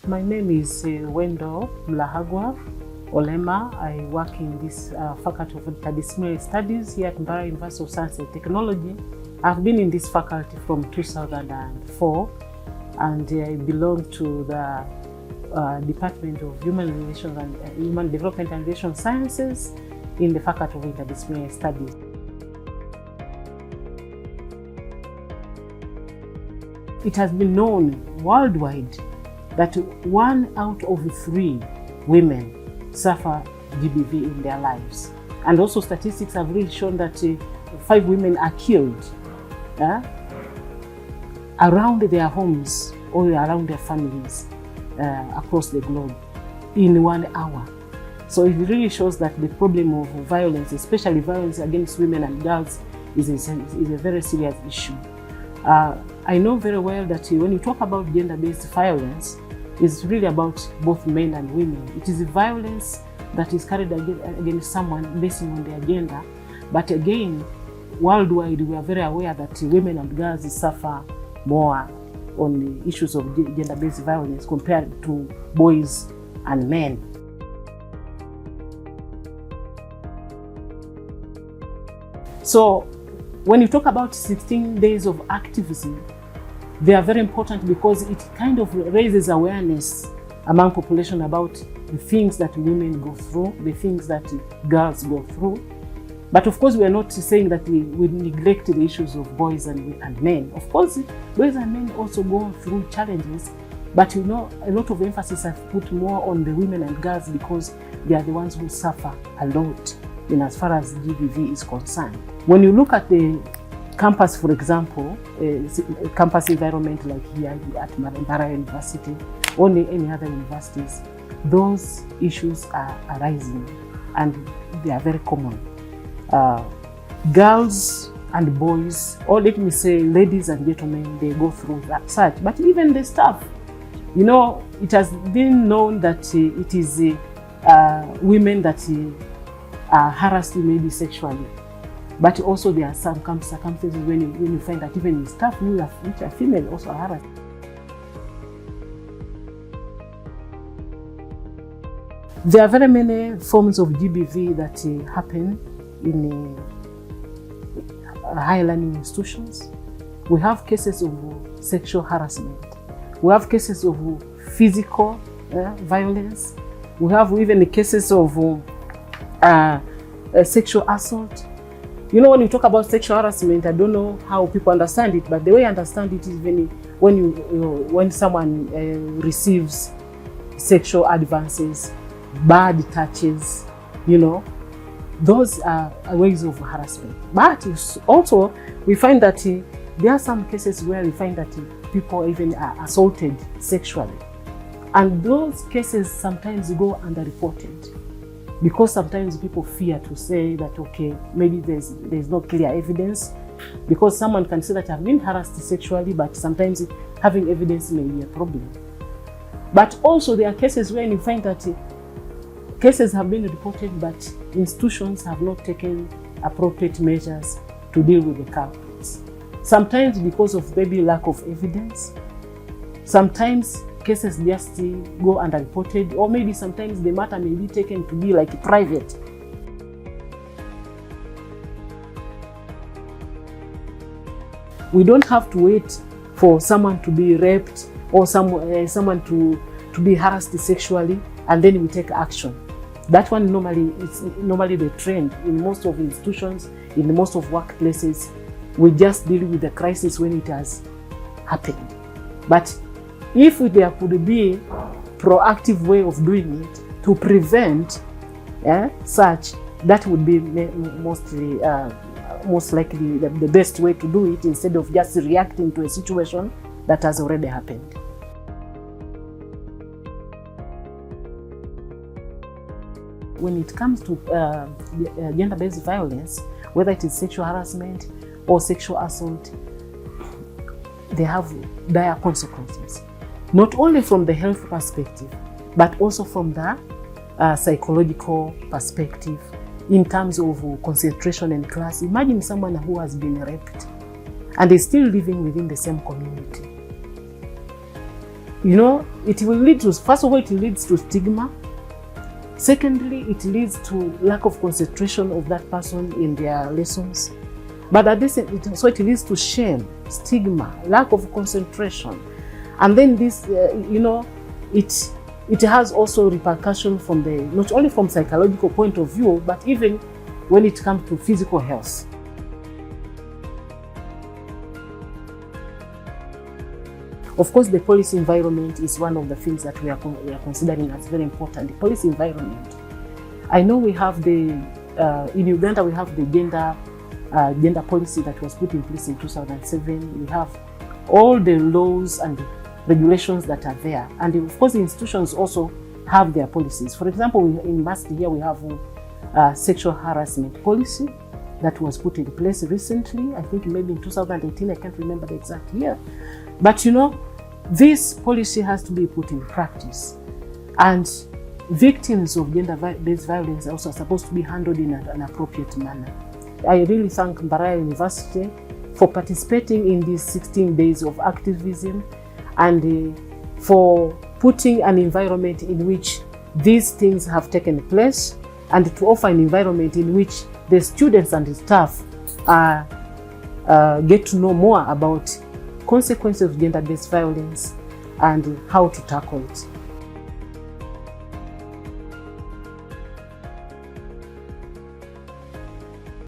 My name is Wendo Mlahagwa Olema. I work in this faculty of interdisciplinary studies here at Mbarara University of Science and Technology. I've been in this faculty from 2004, and I belong to the Department of Human Relations and Human Development and Relation Sciences in the Faculty of Interdisciplinary Studies. It has been known worldwide that 1 out of 3 women suffer GBV in their lives. And also statistics have really shown that 5 women are killed around their homes or around their families across the globe in 1 hour. So it really shows that the problem of violence, especially violence against women and girls, is a very serious issue. I know very well that when you talk about gender-based violence, it's really about both men and women. It is a violence that is carried against someone based on their gender. But again, worldwide, we are very aware that women and girls suffer more on the issues of gender-based violence compared to boys and men. So when you talk about 16 days of activism, they are very important because it kind of raises awareness among population about the things that women go through, the things that girls go through. But of course, we are not saying that we neglect the issues of boys and men. Of course, boys and men also go through challenges, but you know, a lot of emphasis is put more on the women and girls because they are the ones who suffer a lot in as far as GBV is concerned. When you look at the campus, for example, campus environment like here at Mbarara University, or any other universities, those issues are arising and they are very common. Girls and boys, or let me say ladies and gentlemen, they go through that such. But even the staff, you know, it has been known that it is women that are harassed maybe sexually. But also there are some circumstances when you find that even staff which are female also are harassed. There are very many forms of GBV that happen in higher learning institutions. We have cases of sexual harassment. We have cases of physical violence. We have even the cases of sexual assault. You know, when you talk about sexual harassment, I don't know how people understand it, but the way I understand it is when someone receives sexual advances, bad touches, you know, those are ways of harassment. But also, we find that there are some cases where we find that people even are assaulted sexually. And those cases sometimes go underreported, because sometimes people fear to say that, okay, maybe there's no clear evidence, because someone can say that I've been harassed sexually, but sometimes having evidence may be a problem. But also there are cases where you find that cases have been reported, but institutions have not taken appropriate measures to deal with the culprits. Sometimes because of maybe lack of evidence, sometimes cases just go underreported, or maybe sometimes the matter may be taken to be like private. We don't have to wait for someone to be raped or someone to be harassed sexually and then we take action. That one it's normally the trend in most of institutions, in most of workplaces. We just deal with the crisis when it has happened. But if there could be a proactive way of doing it to prevent such, that would be most likely the best way to do it, instead of just reacting to a situation that has already happened. When it comes to gender-based violence, whether it is sexual harassment or sexual assault, they have dire consequences. Not only from the health perspective, but also from the psychological perspective in terms of concentration and class. Imagine someone who has been raped and is still living within the same community. you know, it will lead to, first of all, it leads to stigma. Secondly, it leads to lack of concentration of that person in their lessons. But at this, it leads to shame, stigma, lack of concentration. And then this, you know, it has also repercussions from the, not only from psychological point of view, but even when it comes to physical health. Of course, the policy environment is one of the things that we are considering as very important. The policy environment. I know we have the, in Uganda, we have the gender policy that was put in place in 2007. We have all the laws and regulations that are there. And of course, the institutions also have their policies. For example, in Must here, we have a sexual harassment policy that was put in place recently. I think maybe in 2018, I can't remember the exact year. But you know, this policy has to be put in practice. And victims of gender-based violence are also supposed to be handled in an appropriate manner. I really thank Mbarara University for participating in these 16 days of activism and for putting an environment in which these things have taken place, and to offer an environment in which the students and the staff get to know more about consequences of gender-based violence and how to tackle it.